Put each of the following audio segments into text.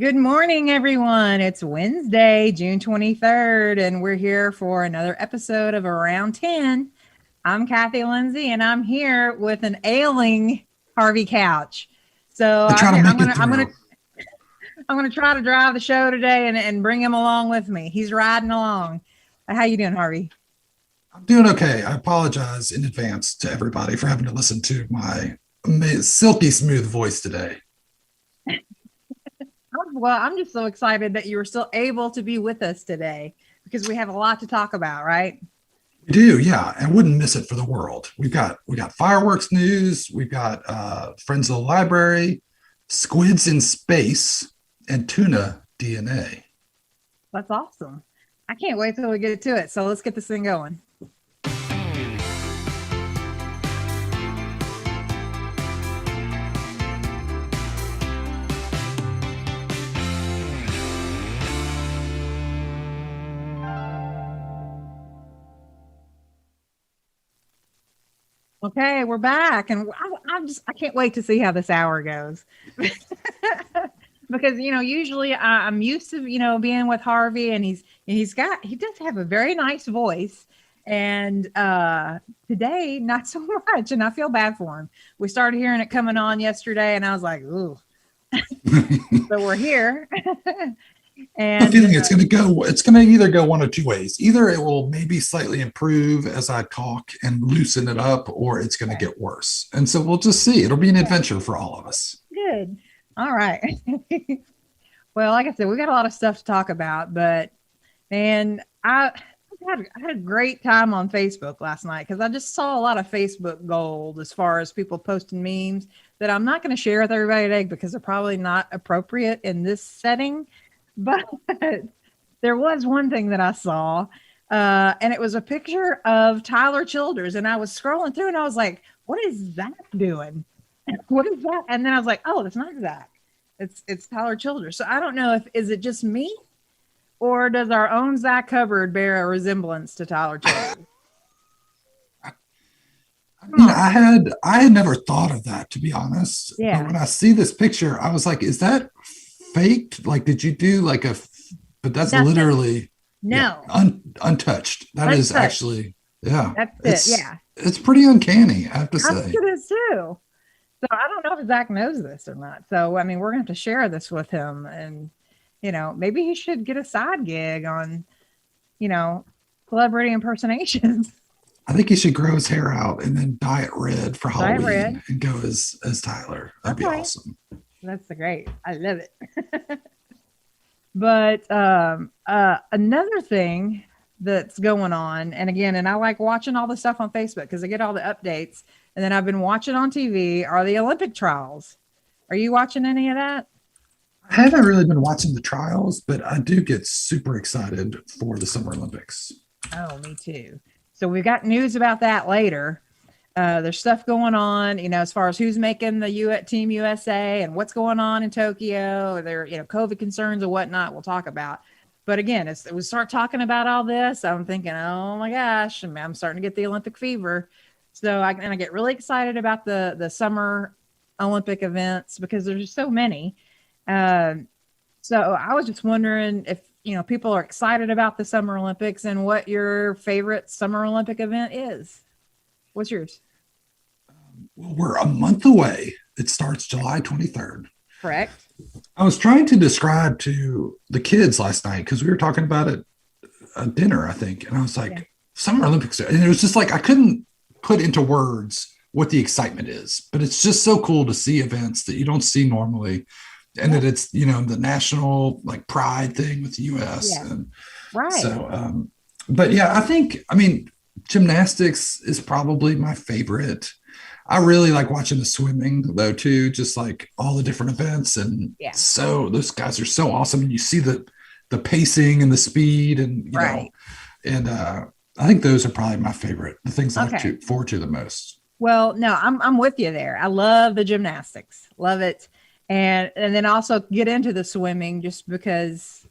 Good morning, everyone. It's Wednesday, June 23rd, and we're here for another episode of Around 10. I'm Kathy Lindsay, and I'm here with an ailing Harvey Couch. So I try to I'm make gonna it I'm gonna through. I'm gonna try to drive the show today and bring him along with me. He's riding along. How you doing, Harvey? I'm doing okay. I apologize in advance to everybody for having to listen to my silky smooth voice today. Well, I'm just so excited that you were still able to be with us today because we have a lot to talk about, right? We do, yeah. I wouldn't miss it for the world. We got fireworks news. We've got friends of the library, squids in space, and tuna DNA. That's awesome. I can't wait till we get to it. So let's get this thing going. Okay, we're back, and I can't wait to see how this hour goes. Because usually I'm used to being with Harvey, and he does have a very nice voice, and today not so much, and I feel bad for him. We started hearing it coming on yesterday, and I was like, ooh. So we're here. I'm And feeling it's going to either go one of two ways. Either it will maybe slightly improve as I talk and loosen it up, or it's going to get worse. And so we'll just see. It'll be an adventure for all of us. good. All right. Well, like I said, we got a lot of stuff to talk about, but man, I had a great time on Facebook last night because I just saw a lot of Facebook gold as far as people posting memes that I'm not going to share with everybody today because they're probably not appropriate in this setting. But there was one thing that I saw, and it was a picture of Tyler Childers, and I was scrolling through, and I was like, "What is Zach doing? What is that?" And then I was like, "Oh, it's not Zach. It's Tyler Childers." So I don't know if is it just me or does our own Zach Hubbard bear a resemblance to Tyler Childers? I Come mean, on, I had never thought of that, to be honest. But yeah, when I see this picture, I was like, is that faked? Like, did you do like but that's nothing, literally, yeah, no, untouched. That is untouched. actually, yeah, That's it. it's Yeah, it's pretty uncanny, I have to I think say. it is too. So I don't know if Zach knows this or not. So I mean, we're going to have to share this with him, and maybe he should get a side gig on you know celebrity impersonations. I think he should grow his hair out and then dye it red for Diet red. Halloween and go as Tyler. That'd be Okay, awesome. that's great. I love it. But another thing that's going on, and again, and I like watching all the stuff on Facebook because I get all the updates, and then I've been watching on TV are the Olympic trials. Are you watching any of that? I haven't really been watching the trials, but I do get super excited for the Summer Olympics. Oh, me too. So we've got news about that later. There's stuff going on, as far as who's making the Team USA and what's going on in Tokyo. There, COVID concerns and whatnot. We'll talk about. But again, as we start talking about all this, I'm thinking, oh my gosh, I'm starting to get the Olympic fever. So I get really excited about the summer Olympic events because there's just so many. Um, so I was just wondering if people are excited about the Summer Olympics and what your favorite Summer Olympic event is. What's yours? Well, we're a month away. It starts July 23rd. Correct. I was trying to describe to the kids last night because we were talking about it at dinner, I think. And I was Yeah. like, Summer Olympics. And it was just like, I couldn't put into words what the excitement is, but it's just so cool to see events that you don't see normally. And Yeah. that it's, the national like pride thing with the US. Yeah. And Right. so, but yeah, I mean, gymnastics is probably my favorite. I really like watching the swimming though too, just like all the different events, and Yeah. so those guys are so awesome, and you see the pacing and the speed, and Right. and I think those are probably my favorite. The things I look Okay. forward to the most. Well, no, I'm with you there. I love the gymnastics. Love it. And then also get into the swimming just because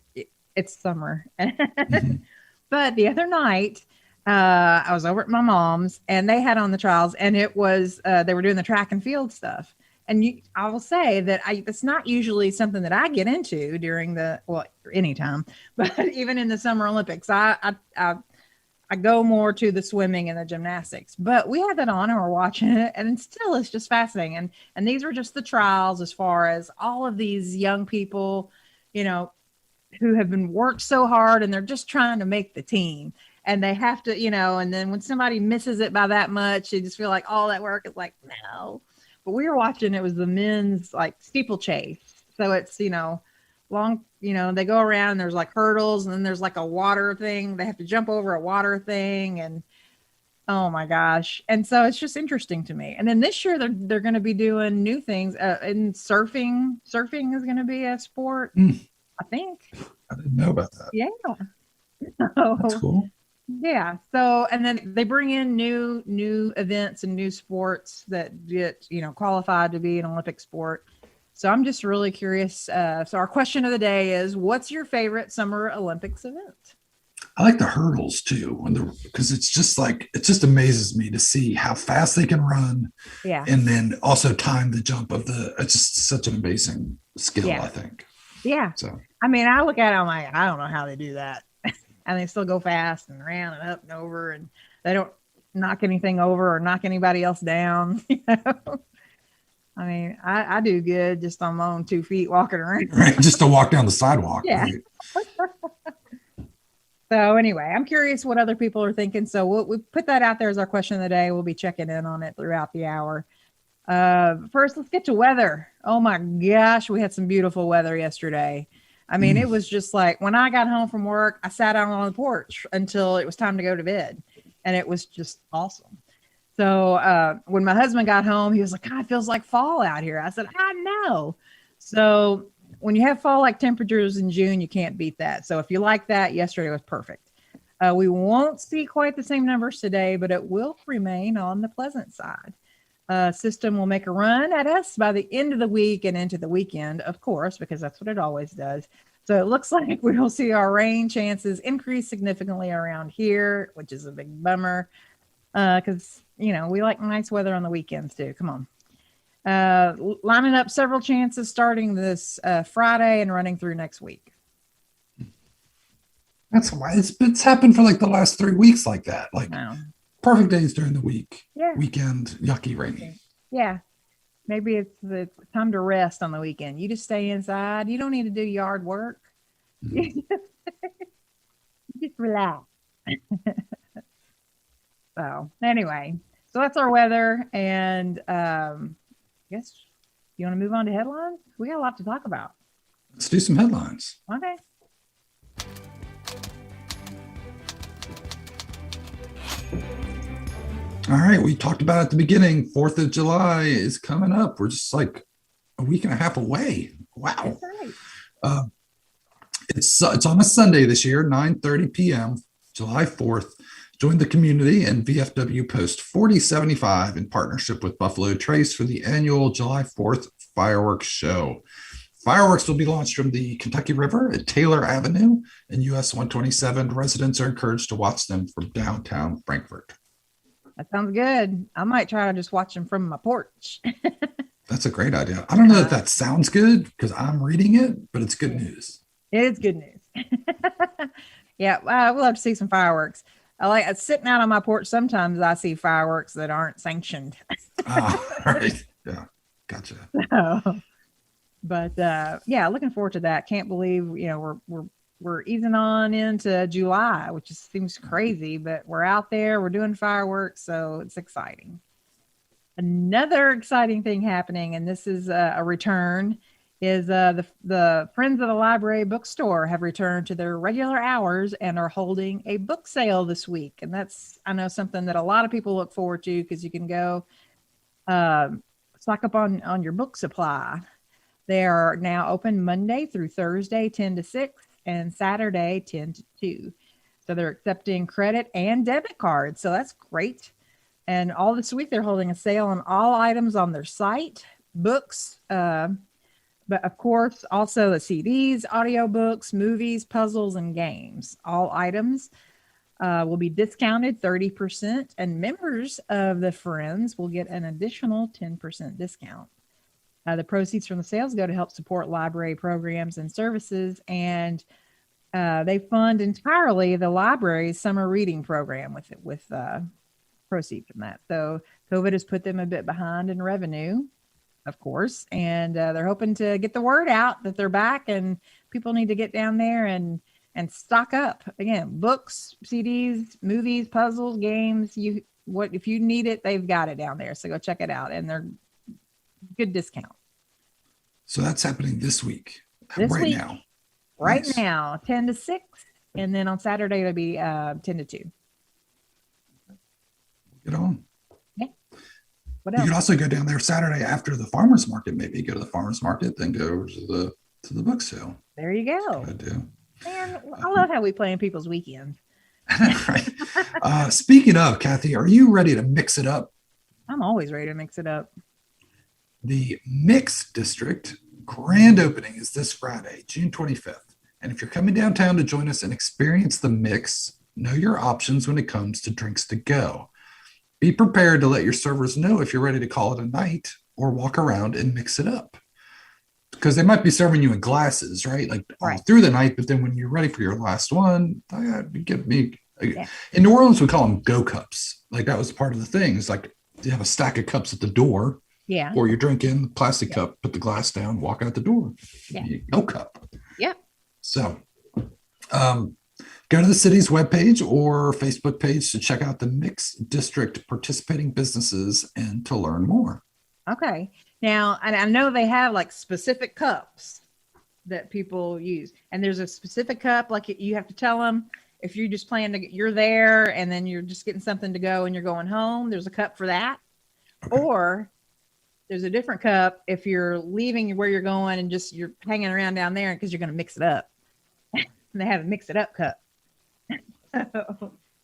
it's summer. Mhm. But the other night, I was over at my mom's and they had on the trials, and it was they were doing the track and field stuff. I will say that it's not usually something that I get into during anytime, but even in the Summer Olympics, I go more to the swimming and the gymnastics. But we had that on and we're watching it, and still it's just fascinating. And these were just the trials as far as all of these young people, you know, who have been worked so hard and they're just trying to make the team. And they have to, and then when somebody misses it by that much, you just feel like all that work is like, no. But we were watching, it was the men's like steeplechase. So it's, long, they go around, there's like hurdles, and then there's like a water thing. They have to jump over a water thing. And oh my gosh. And so it's just interesting to me. And then this year they're going to be doing new things. And surfing is going to be a sport. I think. I didn't know about that. Yeah. That's cool. Yeah. So, and then they bring in new events and new sports that get, qualified to be an Olympic sport. So I'm just really curious. So our question of the day is, what's your favorite Summer Olympics event? I like the hurdles too, because it just amazes me to see how fast they can run. Yeah. And then also time the jump it's just such an amazing skill, I think. Yeah. So, I mean, I look at it, I'm like, I don't know how they do that. And they still go fast and around and up and over, and they don't knock anything over or knock anybody else down. I mean, I do good just on my own 2 feet walking around. Right. Just to walk down the sidewalk. Yeah. Right. So anyway, I'm curious what other people are thinking. So we put that out there as our question of the day. We'll be checking in on it throughout the hour. First, let's get to weather. Oh my gosh, we had some beautiful weather yesterday. I mean, it was just like when I got home from work, I sat out on the porch until it was time to go to bed, and it was just awesome. So when my husband got home, he was like, God, it feels like fall out here. I said, I know. So when you have fall-like temperatures in June, you can't beat that. So if you like that, yesterday was perfect. We won't see quite the same numbers today, but it will remain on the pleasant side. System will make a run at us by the end of the week and into the weekend, of course, because that's what it always does. So it looks like we will see our rain chances increase significantly around here, which is a big bummer because, we like nice weather on the weekends too. Come on. Lining up several chances starting this Friday and running through next week. That's why it's happened for like the last 3 weeks like that. Like perfect days during the week. Yeah. Weekend, yucky, rainy. Yeah. Maybe it's time to rest on the weekend. You just stay inside. You don't need to do yard work. You just relax. So anyway, so that's our weather. And I guess you want to move on to headlines? We got a lot to talk about. Let's do some headlines. Okay. All right, we talked about at the beginning, 4th of July is coming up. We're just like a week and a half away. Wow. That's right. It's on a Sunday this year, 9:30 p.m., July 4th. Join the community and VFW Post 4075 in partnership with Buffalo Trace for the annual July 4th fireworks show. Fireworks will be launched from the Kentucky River at Taylor Avenue and US 127. Residents are encouraged to watch them from downtown Frankfort. That sounds good. I might try to just watch them from my porch. That's a great idea. I don't know if that sounds good because I'm reading it, but it's good news. It is good news. Yeah, we'll have to see some fireworks. I like sitting out on my porch. Sometimes I see fireworks that aren't sanctioned. Right. Yeah. Gotcha. So, but yeah, looking forward to that. Can't believe we're easing on into July, which just seems crazy, but we're out there. We're doing fireworks, so it's exciting. Another exciting thing happening, and this is a return, is the Friends of the Library bookstore have returned to their regular hours and are holding a book sale this week. And that's, I know, something that a lot of people look forward to because you can go stock up on your book supply. They are now open Monday through Thursday, 10 to 6, and Saturday, 10 to 2. So they're accepting credit and debit cards. So that's great. And all this week, they're holding a sale on all items on their site, books, but of course, also the CDs, audiobooks, movies, puzzles, and games. All items will be discounted 30%, and members of the Friends will get an additional 10% discount. The proceeds from the sales go to help support library programs and services, and they fund entirely the library's summer reading program with proceeds from that. So COVID has put them a bit behind in revenue, of course, and they're hoping to get the word out that they're back, and people need to get down there and stock up again. Books, CDs, movies, puzzles, games. You what if you need it, they've got it down there. So go check it out, and they're good discount. So that's happening this week, This right week, now. right Nice. now, 10 to 6, and then on Saturday it'll be 10 to 2. Get on. Yeah. What You else? could also go down there Saturday after the farmers market. Maybe go to the farmers market, then go over to the book sale. There you go. I do. Man, I love how we plan people's weekends. Right. Speaking of, Kathy, are you ready to mix it up? I'm always ready to mix it up. The Mix District grand opening is this Friday, June 25th. And if you're coming downtown to join us and experience the mix, know your options when it comes to drinks to go. Be prepared to let your servers know if you're ready to call it a night or walk around and mix it up. Because they might be serving you in glasses, right? Like all Right. through the night, but then when you're ready for your last one, give me. Yeah. In New Orleans, we call them go cups. Like that was part of the thing. It's like you have a stack of cups at the door, Yeah. or you're drinking plastic cup, put the glass down, walk out the door. Yeah. Go cup. Yeah. So go to the city's webpage or Facebook page to check out the Mix District participating businesses and to learn more. Okay. Now, and I know they have like specific cups that people use, and there's a specific cup, like you have to tell them if you just plan to, you're there and then you're just getting something to go and you're going home, there's a cup for that. Okay. Or there's a different cup if you're leaving where you're going and just you're hanging around down there because you're going to mix it up. And they have a mix it up cup.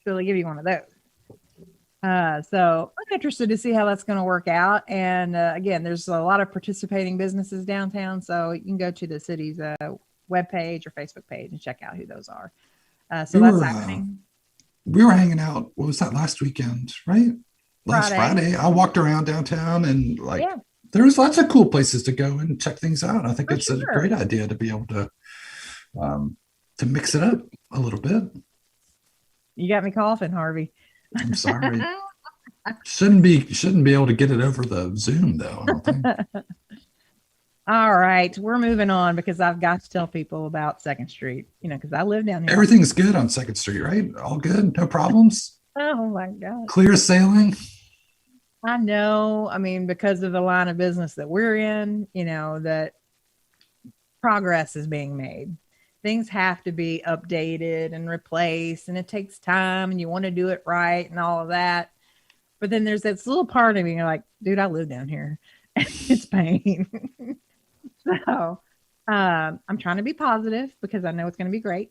So they give you one of those. So I'm interested to see how that's going to work out. And again, there's a lot of participating businesses downtown, so you can go to the city's webpage or Facebook page and check out who those are. So that's happening. We were hanging out. What was that last weekend? Right, last Friday. I walked around downtown and there's lots of cool places to go and check things out. I think it's a great idea to be able to mix it up a little bit. You got me coughing, Harvey. I'm sorry. Shouldn't be able to get it over the Zoom though, I don't think. All right, we're moving on because I've got to tell people about 2nd Street, because I live down here. Everything's good on 2nd Street, right? All good, no problems. Oh my God. Clear sailing. I know. I mean, because of the line of business that we're in, that progress is being made. Things have to be updated and replaced, and it takes time, and you want to do it right and all of that. But then there's this little part of me, you're like, dude, I live down here. It's pain. So I'm trying to be positive because I know it's going to be great.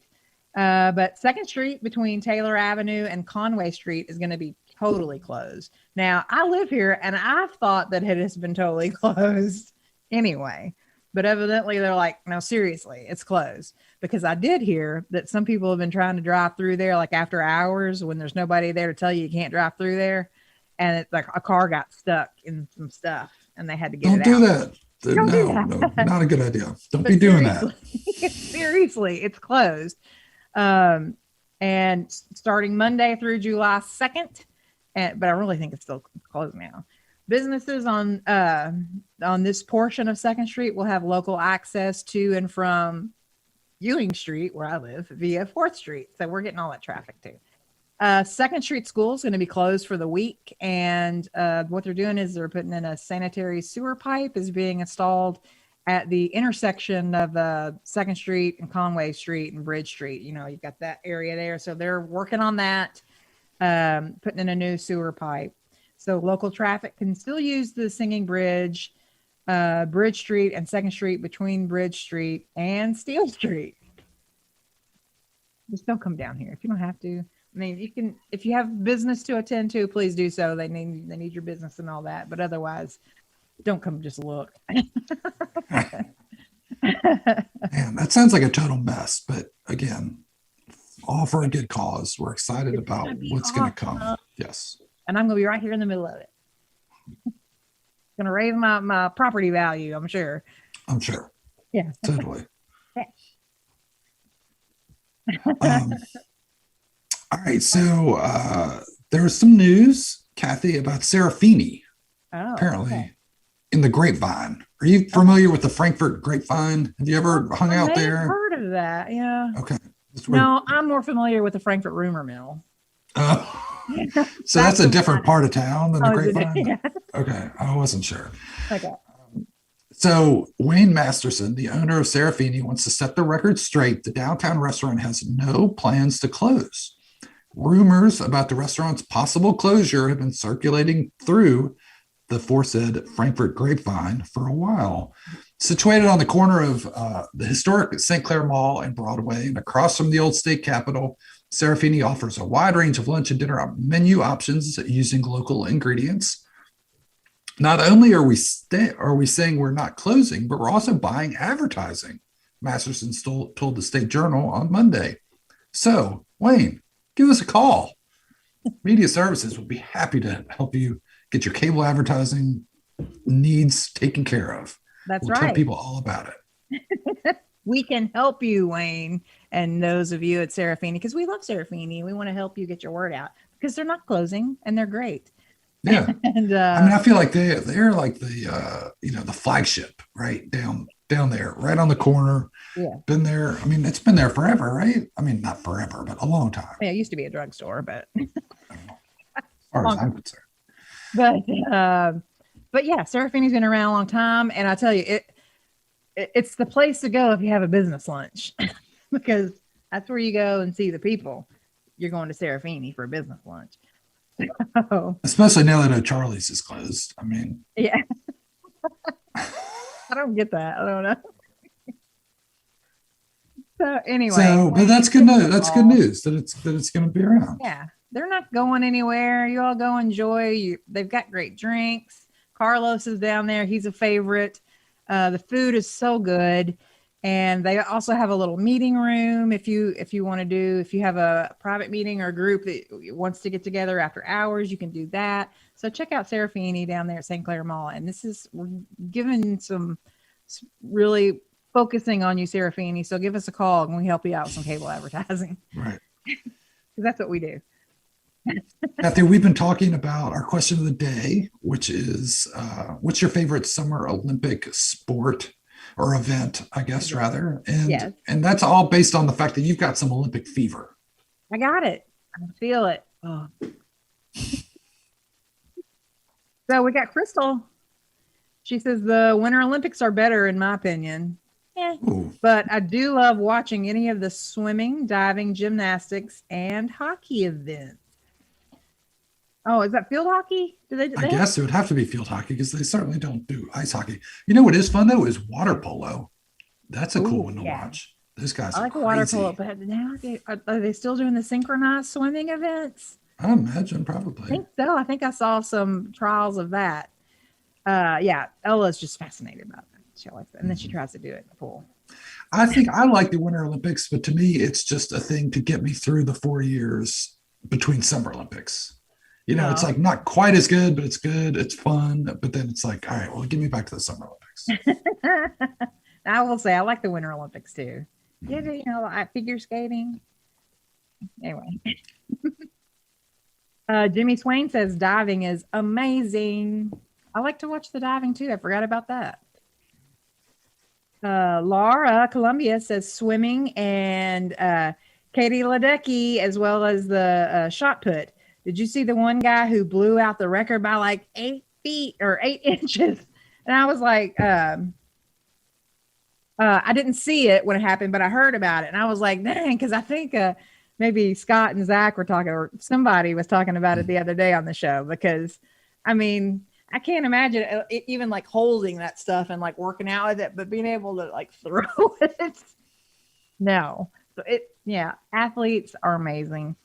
But 2nd Street between Taylor Avenue and Conway Street is going to be totally closed. Now, I live here, and I've thought that it has been totally closed anyway. But evidently, they're like, no, seriously, it's closed. Because I did hear that some people have been trying to drive through there like after hours when there's nobody there to tell you can't drive through there. And it's like a car got stuck in some stuff and they had to get it out. Don't do that. Don't do that. No, not a good idea. Don't be doing that. Seriously, it's closed. And starting Monday through July 2nd, but I really think it's still closed now. Businesses on this portion of 2nd Street will have local access to and from Ewing Street, where I live, via 4th Street. So we're getting all that traffic too. 2nd Street School is going to be closed for the week. And what they're doing is they're putting in a sanitary sewer pipe is being installed at the intersection of 2nd Street and Conway Street and Bridge Street. You've got that area there. So they're working on that, putting in a new sewer pipe. So local traffic can still use the Singing Bridge, Bridge Street and 2nd Street between Bridge Street and Steel Street. Just don't come down here if you don't have to. I mean, you can, if you have business to attend to, please do so. They need your business and all that. But otherwise, don't come just look. Man, that sounds like a total mess. But again, all for a good cause. We're excited about what's going to come. Yes. And I'm going to be right here in the middle of it. Gonna raise my property value, I'm sure. I'm sure. Yeah. Totally. Um, all right. So there's some news, Kathy, about Sarafini, Oh, okay. apparently in the grapevine. Are you Okay. familiar with the Frankfurt grapevine? Have you ever hung I out may have there? heard of that. Yeah. Okay. That's where, No, I'm more familiar with the Frankfurt rumor mill. uh, so That's that's a the one I different know. part of town than the Oh, is it? grapevine? Yeah. Okay. I wasn't sure. Okay. So Wayne Masterson, the owner of Serafini, wants to set the record straight. The downtown restaurant has no plans to close. Rumors about the restaurant's possible closure have been circulating through the aforesaid Frankfurt grapevine for a while. Situated on the corner of the historic St. Clair Mall and Broadway and across from the old state capitol, Serafini offers a wide range of lunch and dinner menu options using local ingredients. Not only are we saying we're not closing, but we're also buying advertising. Masterson told the State Journal on Monday. So, Wayne, give us a call. Media Services would be happy to help you get your cable advertising needs taken care of. That's We'll tell right. people all about it. We can help you, Wayne, and those of you at Serafini, because we love Serafini. We want to help you get your word out because they're not closing and they're great. Yeah. And I mean, I feel like they're like the the flagship right down there, right on the corner. yeah, Been there. I mean, it's been there forever, right? I mean, not forever, but a long time, yeah, it used to be a drugstore, but as far as longer. I'm concerned. But but yeah, Serafini's been around a long time, and I tell you, it's the place to go if you have a business lunch, because that's where you go and see the people. You're going to Serafini for a business lunch. Oh Especially now that O'Charlie's is closed. I mean, yeah, I don't get that. I don't know. So anyway, so but Wayne, that's good give us news. a That's good call. news that it's going to be around. Yeah, they're not going anywhere. You all go enjoy. They've got great drinks. Carlos is down there. He's a favorite. The food is so good, and they also have a little meeting room if you want to do if you have a private meeting or a group that wants to get together after hours, you can do that. So check out Serafini down there at St. Clair Mall, and this is we're giving some really focusing on you, Serafini. So give us a call and we help you out with some cable advertising Right. because that's what we do. Kathy, we've been talking about our question of the day, which is what's your favorite Summer Olympic sport or event, I guess, rather. Yes, And that's all based on the fact that you've got some Olympic fever. I got it. I feel it. Oh. So we got Crystal. She says the Winter Olympics are better, in my opinion. Yeah. Ooh, But I do love watching any of the swimming, diving, gymnastics, and hockey events. Oh, is that field hockey? Do they? Do I they have? guess it would have to be field hockey because they certainly don't do ice hockey. You know what is fun though is water polo. That's a cool Oh, one to yeah. watch. Those guys I are like the water polo, crazy. but now are they still doing the synchronized swimming events? I imagine I probably. think so. I think I saw some trials of that. Yeah, Ella's just fascinated about that. She likes it, and then she Mhm. tries to do it in the pool. I think I like the Winter Olympics, but to me, it's just a thing to get me through the 4 years between Summer Olympics. It's Oh, like not quite as good, but it's good. It's fun. But then it's like, all right, well, give me back to the Summer Olympics. I will say I like the Winter Olympics too. Yeah, Mhm. like figure skating. Anyway, Jimmy Swain says diving is amazing. I like to watch the diving too. I forgot about that. Laura Columbia says swimming, and Katie Ledecky as well as the shot put. Did you see the one guy who blew out the record by like 8 feet or 8 inches? And I was like, I didn't see it when it happened, but I heard about it, and I was like, dang, because I think maybe Scott and Zach were talking, or somebody was talking about it the other day on the show. Because, I mean, I can't imagine even like holding that stuff and like working out with it, but being able to like throw it. No, so yeah, athletes are amazing,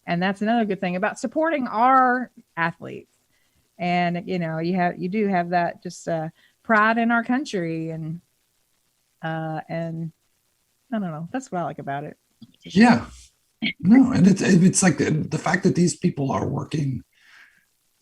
and that's another good thing about supporting our athletes. And you do have that just pride in our country, and I don't know. That's what I like about it. Yeah, no, and it's like the fact that these people are working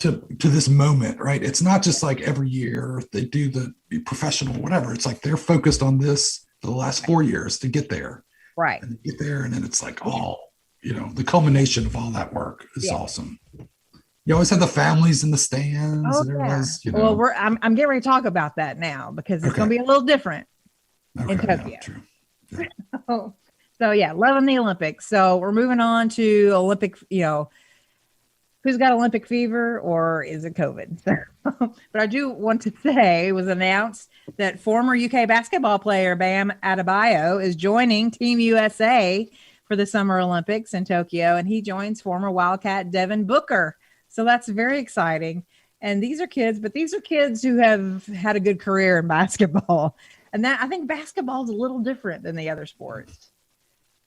to this moment, right? It's not just like every year they do the professional whatever. It's like they're focused on this for the last 4 years to get there, Right. and get there, and then it's like all the culmination of all that work is Yeah. awesome. You always have the families in the stands, Oh and yeah. everybody's Well, I'm getting ready to talk about that now because it's okay, going to be a little different in okay, yeah, Tokyo. true. Yeah. So yeah, loving the Olympics. So we're moving on to Olympic. Who's got Olympic fever or is it COVID? But I do want to say it was announced that former UK basketball player Bam Adebayo is joining Team USA for the Summer Olympics in Tokyo, and he joins former Wildcat Devin Booker. So that's very exciting. And these are kids who have had a good career in basketball. And that I think basketball is a little different than the other sports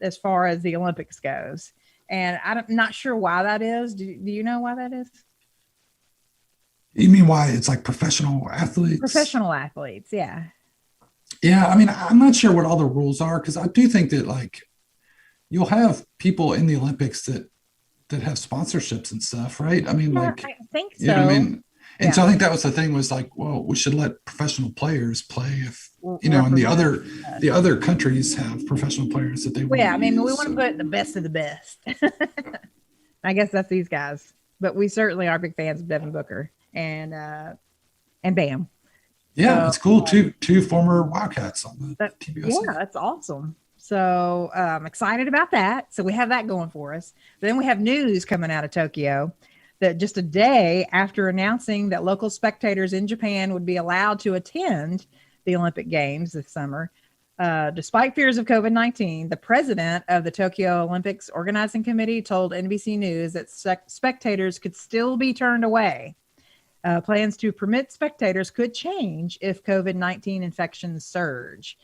as far as the Olympics goes. And I'm not sure why that is. Do you know why that is? You mean why it's like professional athletes? Professional athletes, yeah. Yeah, I mean, I'm not sure what all the rules are because I do think that like you'll have people in the Olympics that have sponsorships and stuff, right? I mean, Yeah, like, I think you know what I so. mean? And Yeah. so I think that was the thing was like, well, we should let professional players play if, and Represent the us. other countries have professional players that they Well, want yeah, I to mean, we use. want to So put the best of the best. I guess that's these guys. But we certainly are big fans of Devin Booker and Bam. yeah, So it's cool. Two former Wildcats on the that Team yeah, USA. that's awesome. So I'm excited about that. So we have that going for us. Then we have news coming out of Tokyo that just a day after announcing that local spectators in Japan would be allowed to attend the Olympic Games this summer, despite fears of COVID-19, the president of the Tokyo Olympics Organizing Committee told NBC News that spectators could still be turned away. Plans to permit spectators could change if COVID-19 infections surge.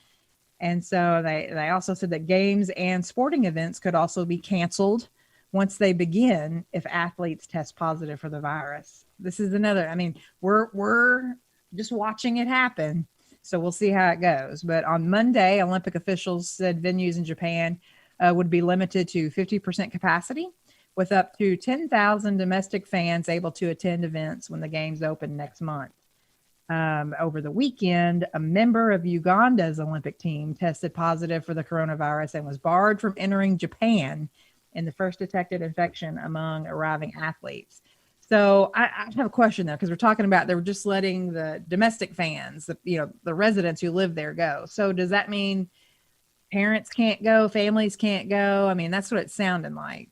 And so they also said that games and sporting events could also be canceled once they begin if athletes test positive for the virus. This is another, I mean, we're just watching it happen. So we'll see how it goes. But on Monday, Olympic officials said venues in Japan would be limited to 50% capacity, with up to 10,000 domestic fans able to attend events when the games open next month. Over the weekend, a member of Uganda's Olympic team tested positive for the coronavirus and was barred from entering Japan in the first detected infection among arriving athletes. So I have a question though, because we're talking about they were just letting the domestic fans, the residents who live there go. So does that mean parents can't go, families can't go? I mean, that's what it's sounding like.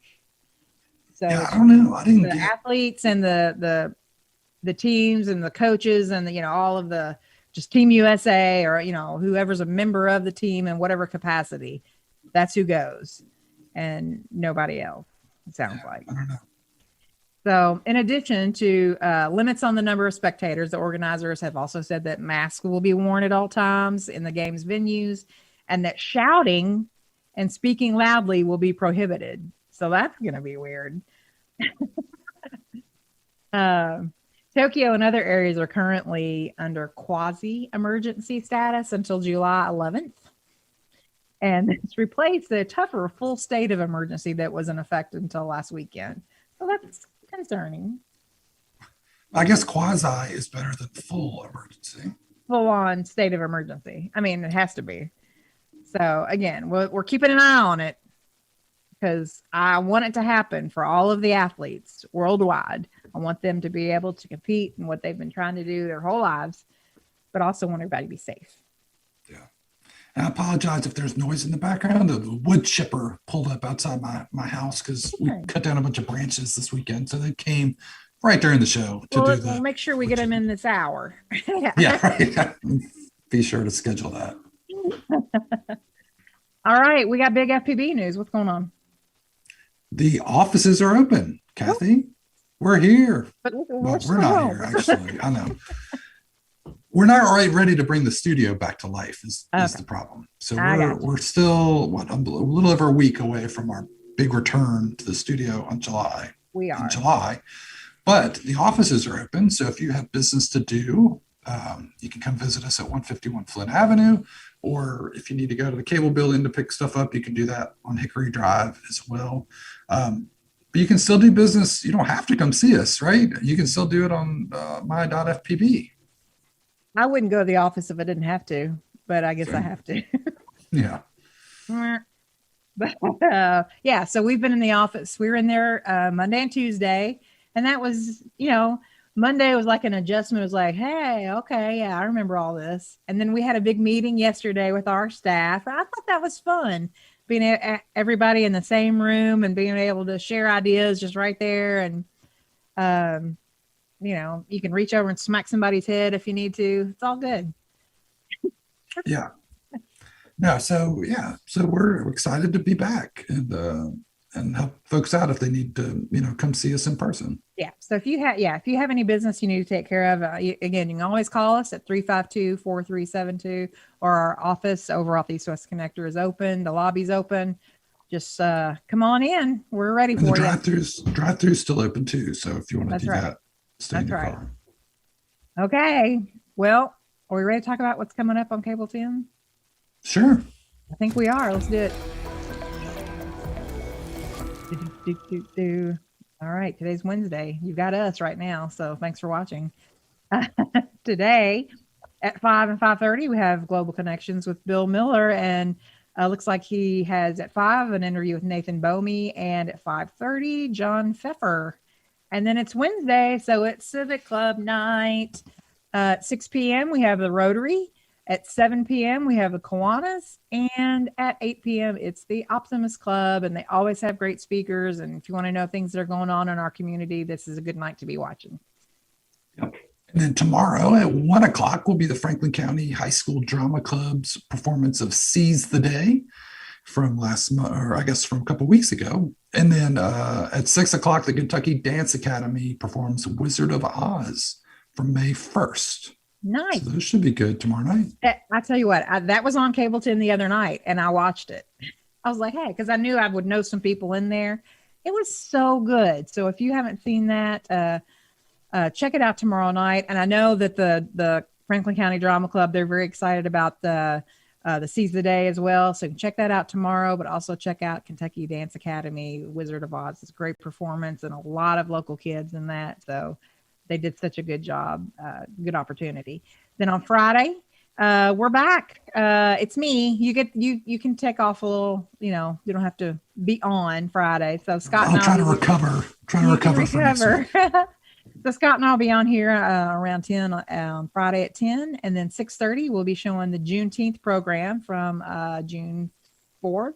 So Yeah, it's I don't know. I didn't the get. athletes and the teams and the coaches and all of the just Team USA or whoever's a member of the team in whatever capacity, that's who goes, and nobody else. It sounds Yeah, like. I don't know. So, in addition to limits on the number of spectators, the organizers have also said that masks will be worn at all times in the game's venues, and that shouting and speaking loudly will be prohibited. So that's going to be weird. Uh, Tokyo and other areas are currently under quasi emergency status until July 11th. And it's replaced the tougher full state of emergency that was in effect until last weekend. So that's concerning. I guess quasi is better than full emergency. Full on state of emergency. I mean, it has to be. So again, we're keeping an eye on it because I want it to happen for all of the athletes worldwide. I want them to be able to compete in what they've been trying to do their whole lives, but also want everybody to be safe. Yeah. And I apologize if there's noise in the background. The wood chipper pulled up outside my house because we cut down a bunch of branches this weekend. So they came right during the show to do We'll the. make sure we get them in this hour. Yeah, right. Be sure to schedule that. All right, we got big FPB news. What's going on? The offices are open, Kathy. We're here. But Well, we're not here, actually. I know. We're not already ready to bring the studio back to life is the problem. So we're still a little over a week away from our big return to the studio in July. But the offices are open. So if you have business to do, you can come visit us at 151 Flint Avenue. Or if you need to go to the cable building to pick stuff up, you can do that on Hickory Drive as well. But But you can still do business. You don't have to come see us, right? You can still do it on my.fpb. I wouldn't go to the office if I didn't have to, but I guess I So, have to. yeah. But yeah, so we've been in the office. We were in there Monday and Tuesday, and that was, Monday was like an adjustment. It was like, hey, okay, yeah, I remember all this. And then we had a big meeting yesterday with our staff. I thought that was fun, being everybody in the same room and being able to share ideas just right there. And um, you can reach over and smack somebody's head if you need to. It's all good. Yeah. No, so yeah, so we're excited to be back and help folks out if they need to, come see us in person. Yeah. So if you have any business you need to take care of, again, you can always call us at 352-4372, or our office over off East West Connector is open. The lobby's open. Just come on in. We're ready And the for you. drive-throughs still open too. So if you want to That's do right. that, stay in That's your right. car. Okay. Well, are we ready to talk about what's coming up on Cable 10? Sure. I think we are. Let's do it. All right. Today's Wednesday. You got us right now. So thanks for watching. Today at 5 and 5:30, we have Global Connections with Bill Miller. And looks like he has at 5 an interview with Nathan Bomey. And at 5:30, John Pfeffer. And then it's Wednesday. So it's Civic Club night. At 6 p.m., we have the Rotary. At 7 p.m., we have the Kiwanis, and at 8 p.m., it's the Optimist Club, and they always have great speakers. And if you want to know things that are going on in our community, this is a good night to be watching. Yep. And then tomorrow at 1 o'clock will be the Franklin County High School Drama Club's performance of Seize the Day from last month, or I guess from a couple of weeks ago. And then at 6 o'clock, the Kentucky Dance Academy performs Wizard of Oz from May 1st. Nice. So those should be good tomorrow night. I tell you what, that was on Cable 10 the other night, and I watched it. I was like, hey, because I knew I would know some people in there. It was so good. So if you haven't seen that, check it out tomorrow night. And I know that the Franklin County Drama Club, they're very excited about the Seize the Day as well. So check that out tomorrow, but also check out Kentucky Dance Academy, Wizard of Oz. It's a great performance and a lot of local kids in that. So they did such a good job, good opportunity. Then on Friday, we're back. It's me. You can take off a little, you don't have to be on Friday. So Scott, I'll try to recover. From next week. So Scott and I'll be on here around 10 on Friday at 10, and then 6:30 we'll be showing the Juneteenth program from June 4th,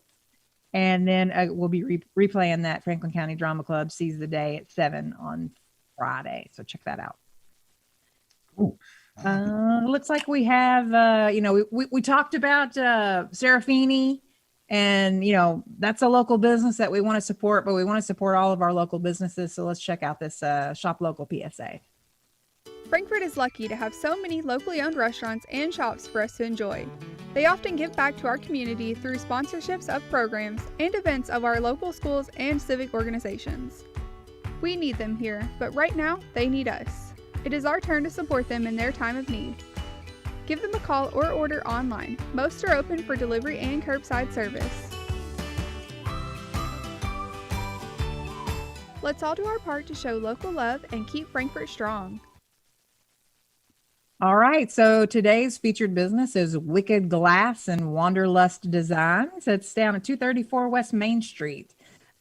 and then we'll be replaying that Franklin County Drama Club Seize the Day at 7 on Friday. So check that out. Cool. Looks like we have, we talked about Sarafini, and, that's a local business that we want to support, but we want to support all of our local businesses. So let's check out this Shop Local PSA. Frankfort is lucky to have so many locally owned restaurants and shops for us to enjoy. They often give back to our community through sponsorships of programs and events of our local schools and civic organizations. We need them here, but right now, they need us. It is our turn to support them in their time of need. Give them a call or order online. Most are open for delivery and curbside service. Let's all do our part to show local love and keep Frankfort strong. All right, so today's featured business is Wicked Glass and Wanderlust Designs. It's down at 234 West Main Street.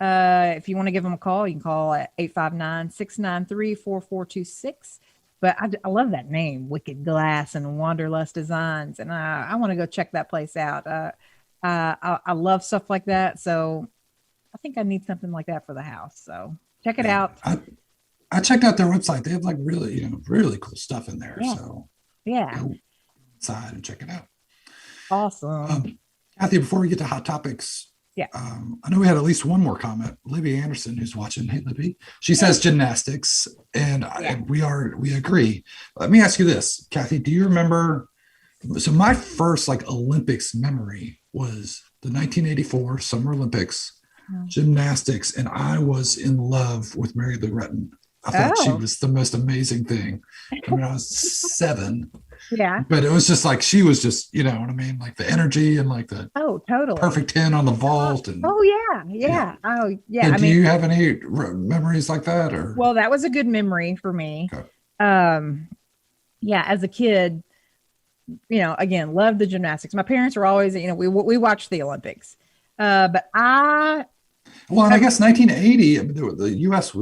If you want to give them a call, you can call at 859-693-4426. But I love that name, Wicked Glass and Wanderlust Designs. And I want to go check that place out. I love stuff like that. So I think I need something like that for the house. So check it out. I checked out their website. They have like really, really cool stuff in there. Yeah. So go inside and check it out. Awesome. Kathy, before we get to hot topics, I know we had at least one more comment. Libby Anderson, who's watching. Hey, Libby. She says gymnastics, and we agree. Let me ask you this, Kathy. Do you remember? So my first Olympics memory was the 1984 Summer Olympics gymnastics, and I was in love with Mary Lou Retton. I thought she was the most amazing thing. I mean, I was 7, Yeah. But it was just like she was just, you know what I mean, like the energy and like the Oh, totally. perfect 10 on the vault. And Oh yeah, yeah. yeah. Oh yeah. So I do mean, you have any memories like that, or? well, that was a good memory for me. Okay. Um, yeah, as a kid, again, loved the gymnastics. My parents were always, we watched the Olympics. But I Well, and I guess 1980, I mean, the U.S.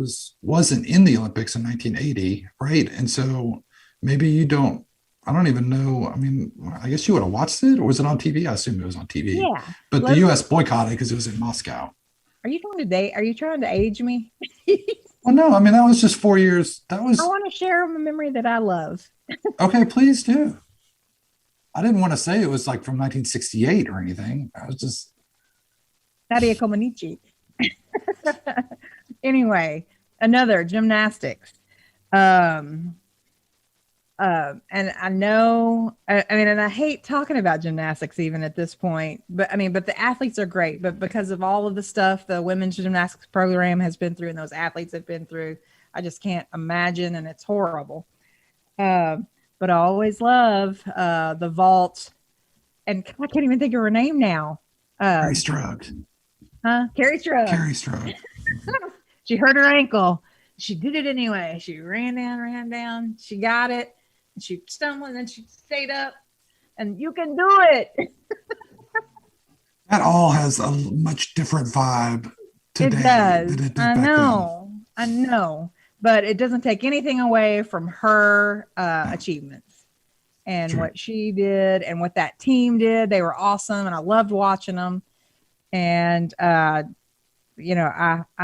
wasn't in the Olympics in 1980, right? And so maybe you don't. I don't even know. I mean, I guess you would have watched it, or was it on TV? I assume it was on TV. yeah. But the Let, U.S. boycotted because it was in Moscow. are you trying to date? Are you trying to age me? Well, no, I mean that was just 4 years. That I was want to share a memory that I love. okay. Please do. I didn't want to say it was like from 1968 or anything. I was just Nadia Comaneci. Anyway, another gymnastics. Um, and I know, I mean, and I hate talking about gymnastics even at this point, but I mean, but the athletes are great, but because of all of the stuff the women's gymnastics program has been through and those athletes have been through, I just can't imagine, and it's horrible. Um, but I always love the vault, and I can't even think of her name now. Carrie Um, Strug. Carrie Strug. Carrie Strug. She hurt her ankle. She did it anyway. She ran down. She got it. She stumbled and then she stayed up. And you can do it. That all has a much different vibe It today does. than it did I back then. know. I know. But it doesn't take anything away from her No, achievements and true. what she did and what that team did. They were awesome. And I loved watching them. And I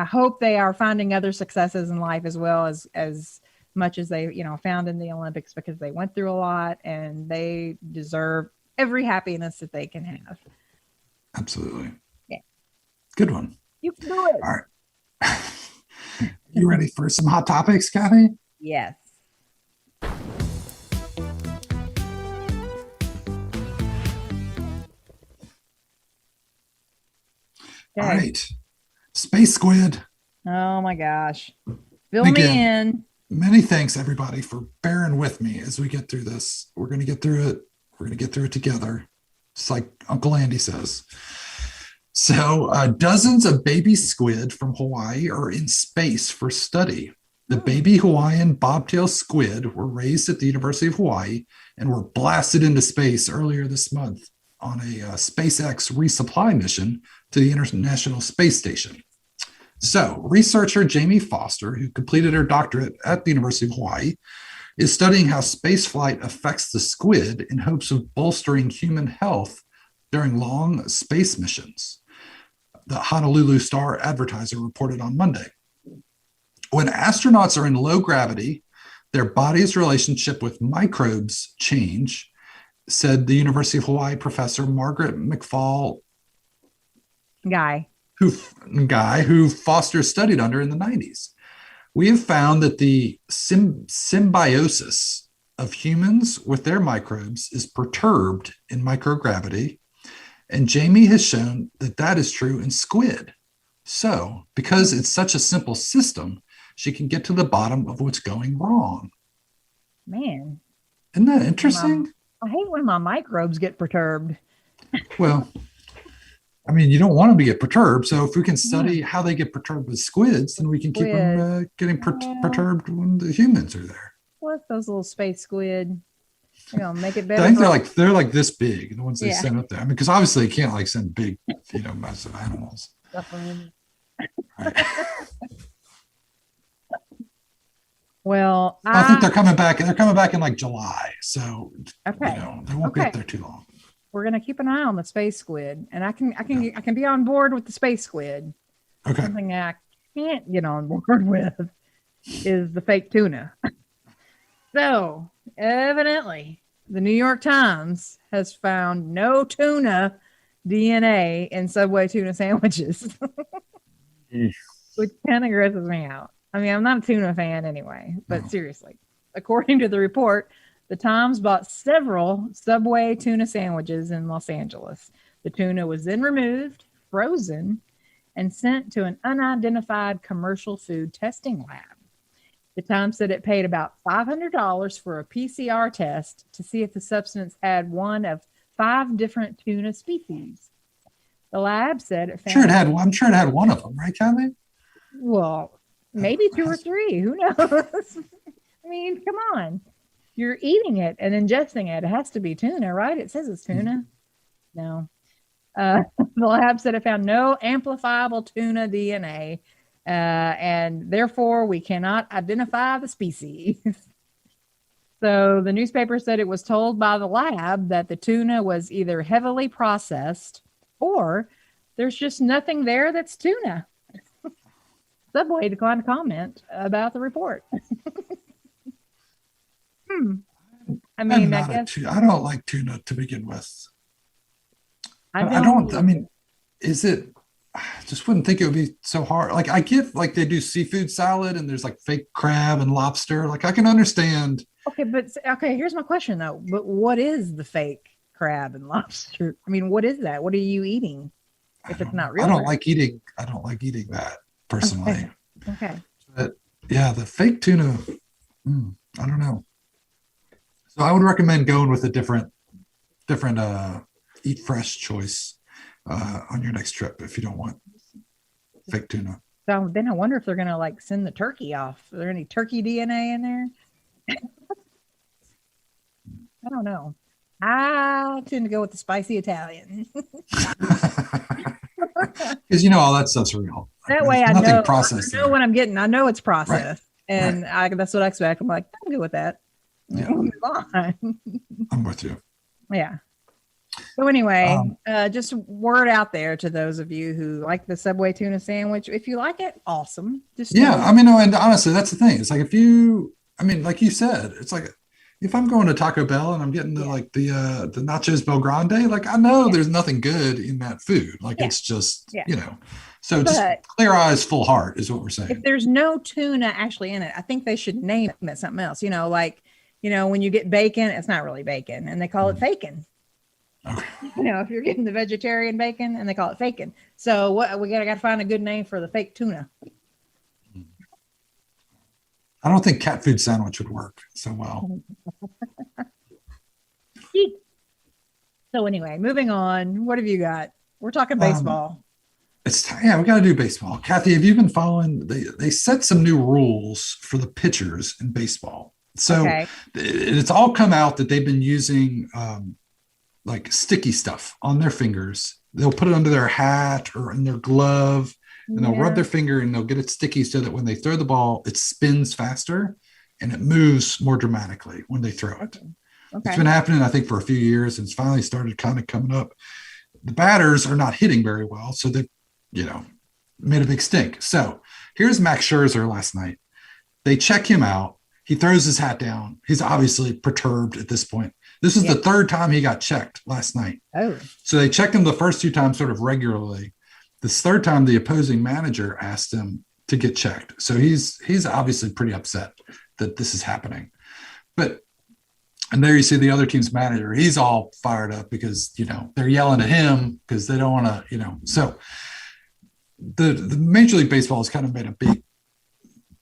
hope they are finding other successes in life as well as much as they, found in the Olympics, because they went through a lot and they deserve every happiness that they can have. Absolutely. Yeah. Good one. You can do it. All right. You ready for some hot topics, Kathy? Yes. All Okay. right. Space Squid. Oh my gosh. Fill And me again, in. many thanks everybody for bearing with me as we get through this. We're going to get through it. We're going to get through it together. Just like Uncle Andy says. So, dozens of baby squid from Hawaii are in space for study. The baby Hawaiian bobtail squid were raised at the University of Hawaii and were blasted into space earlier this month on a SpaceX resupply mission to the International Space Station. So, researcher Jamie Foster, who completed her doctorate at the University of Hawaii, is studying how spaceflight affects the squid in hopes of bolstering human health during long space missions. The Honolulu Star Advertiser reported on Monday. When astronauts are in low gravity, their body's relationship with microbes change, said the University of Hawaii professor Margaret McFall Guy. who Foster studied under in the 90s. We have found that the symbiosis of humans with their microbes is perturbed in microgravity, and Jamie has shown that that is true in squid. So, because it's such a simple system, she can get to the bottom of what's going wrong. Man. Isn't that interesting? I hate when my microbes get perturbed. Well, I mean, you don't want them to get perturbed. So if we can study how they get perturbed with squids, then we can keep them getting perturbed when the humans are there. What's those little space squid? Make it I better. think they're like this big, the ones they send up there. I mean, because obviously you can't like send big, massive animals. Right. Well, I think they're coming back. They're coming back in like July, so okay. They won't be up there too long. We're gonna keep an eye on the space squid, and I can be on board with the space squid. Okay. Something I can't get on board with is the fake tuna. So evidently, the New York Times has found no tuna DNA in Subway tuna sandwiches, which kind of grosses me out. I mean, I'm not a tuna fan anyway, but seriously, according to the report, the Times bought several Subway tuna sandwiches in Los Angeles. The tuna was then removed, frozen, and sent to an unidentified commercial food testing lab. The Times said it paid about $500 for a PCR test to see if the substance had one of 5 different tuna species. The lab said it found. I'm sure it had one of them, right, Kathy? Well, maybe 2 or 3. Who knows? I mean, come on. You're eating it and ingesting it. It has to be tuna, right? It says it's tuna. No. The lab said it found no amplifiable tuna DNA, and therefore we cannot identify the species. So the newspaper said it was told by the lab that the tuna was either heavily processed or there's just nothing there that's tuna. Subway declined to comment about the report. I mean, I guess I don't like tuna to begin with. I mean, is it? I just wouldn't think it would be so hard. Like I get, like they do seafood salad and there's like fake crab and lobster. Like I can understand. Okay, here's my question though. But what is the fake crab and lobster? I mean, what is that? What are you eating if it's not real? I don't like eating that personally. Okay. But yeah, the fake tuna, I don't know. So I would recommend going with a different eat fresh choice on your next trip if you don't want fake tuna. So then I wonder if they're gonna like send the turkey off. Are there any turkey DNA in there? I don't know. I tend to go with the spicy Italian. Because all that stuff's real. That way I know what I'm getting. I know it's processed. Right. And that's what I expect. I'm like, I'm good with that. Yeah. I'm with you. Yeah. So anyway, just word out there to those of you who like the Subway tuna sandwich. If you like it, awesome. And honestly, that's the thing. It's like like you said, it's like if I'm going to Taco Bell and I'm getting the nachos Bel Grande, like I know there's nothing good in that food. Like it's just So just clear eyes, full heart is what we're saying. If there's no tuna actually in it, I think they should name it something else. When you get bacon, it's not really bacon, and they call it fakin'. Okay. If you're getting the vegetarian bacon, and they call it fakin'. So we gotta find a good name for the fake tuna. I don't think cat food sandwich would work so well. So anyway, moving on. What have you got? We're talking baseball. We got to do baseball. Kathy, have you been following? They set some new rules for the pitchers in baseball. So it's all come out that they've been using like sticky stuff on their fingers. They'll put it under their hat or in their glove, and they'll rub their finger and they'll get it sticky so that when they throw the ball, it spins faster and it moves more dramatically when they throw it. Okay. It's been happening, I think, for a few years, and it's finally started kind of coming up. The batters are not hitting very well, so they've made a big stink. So here's Max Scherzer last night. They check him out. He throws his hat down. He's obviously perturbed at this point. This is the third time he got checked last night. Oh. So they checked him the first 2 times sort of regularly. This third time, the opposing manager asked him to get checked. So he's obviously pretty upset that this is happening. And there you see the other team's manager. He's all fired up because, they're yelling at him because they don't want to, So the Major League Baseball has kind of made a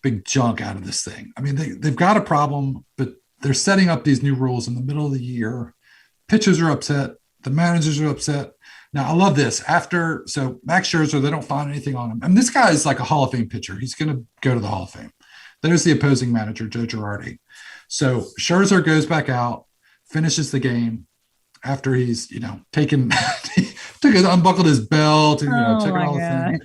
big junk out of this thing. I mean, they've got a problem, but they're setting up these new rules in the middle of the year. Pitchers are upset. The managers are upset. Now, I love this. So Max Scherzer, they don't find anything on him. And this guy is like a Hall of Fame pitcher. He's going to go to the Hall of Fame. There's the opposing manager, Joe Girardi. So Scherzer goes back out, finishes the game after he's, unbuckled his belt and, took all the thing.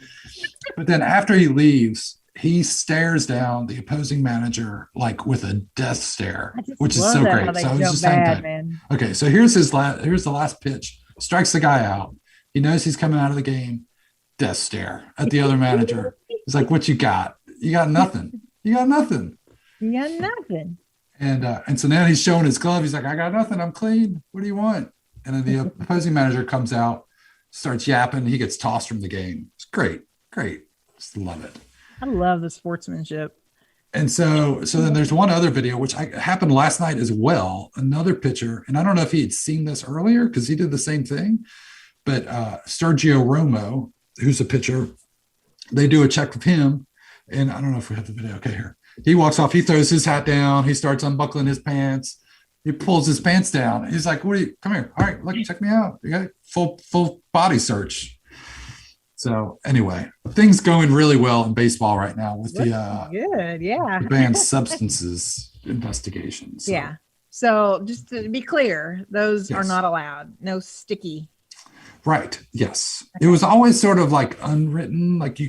But then after he leaves, he stares down the opposing manager like with a death stare, which is so great. So it was just man. Okay, so here's the last pitch. Strikes the guy out. He knows he's coming out of the game. Death stare at the other manager. He's like, "What you got? You got nothing. You got nothing. You got nothing." And so now he's showing his glove. He's like, "I got nothing. I'm clean. What do you want?" And then the opposing manager comes out, starts yapping. He gets tossed from the game. It's great. Just love it. I love the sportsmanship. And so then there's one other video, which happened last night as well. Another pitcher, and I don't know if he had seen this earlier because he did the same thing, but Sergio Romo, who's a pitcher, they do a check with him. And I don't know if we have the video. Okay, here. He walks off. He throws his hat down. He starts unbuckling his pants. He pulls his pants down. He's like, "What are you? Come here. All right, look, check me out. You got a full body search." So anyway, things going really well in baseball right now with Good, the banned substances investigation. So. Yeah. So just to be clear, those are Yes. not allowed. No sticky. Right. Yes. It was always sort of like unwritten, like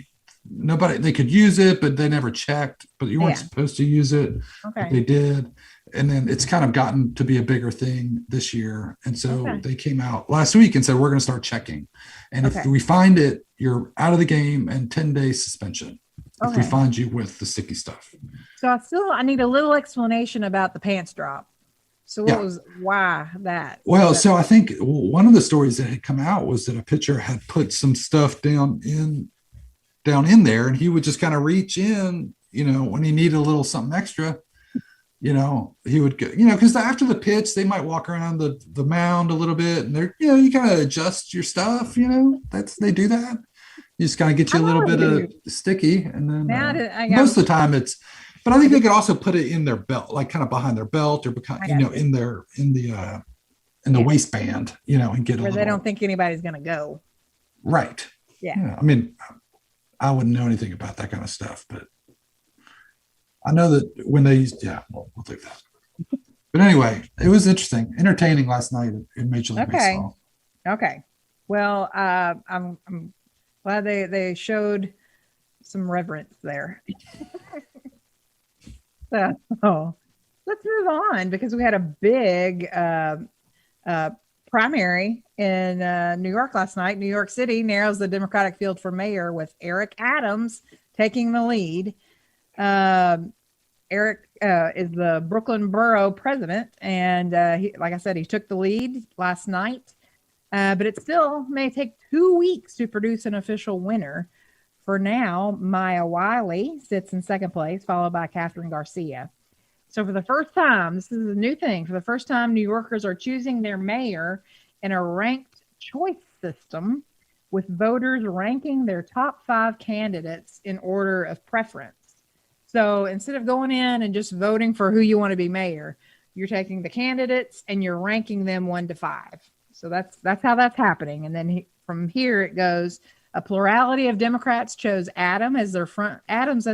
they could use it, but they never checked, but you weren't supposed to use it. Okay. They did. And then it's kind of gotten to be a bigger thing this year. And so they came out last week and said, we're going to start checking. And if we find it, you're out of the game and 10-day suspension. If we find you with the sticky stuff. So I need a little explanation about the pants drop. So why that? Well, so I think one of the stories that had come out was that a pitcher had put some stuff down in there, and he would just kind of reach in, when he needed a little something extra, he would go, because after the pitch, they might walk around the mound a little bit, and they're, you kind of adjust your stuff, they do that. You just kind of get you a little bit of sticky, and then most of the time but I think they could also put it in their belt, like kind of behind their belt, or in the waistband, and get where they don't think anybody's going to go. Right. Yeah. I mean, I wouldn't know anything about that kind of stuff, but I know that when they used, we'll take that. But anyway, it was entertaining last night in Major League Baseball. Okay. Well, I'm glad they showed some reverence there. So let's move on, because we had a big primary in New York last night. New York City narrows the Democratic field for mayor with Eric Adams taking the lead. Eric is the Brooklyn Borough president, and like I said, he took the lead last night, but it still may take 2 weeks to produce an official winner. For now, Maya Wiley sits in second place, followed by Catherine Garcia. So for the first time, this is a new thing. For the first time, New Yorkers are choosing their mayor in a ranked choice system, with voters ranking their top 5 candidates in order of preference. So instead of going in and just voting for who you want to be mayor, you're taking the candidates and you're ranking them 1 to 5. So that's how that's happening. And then from here it goes. A plurality of Democrats chose Adams as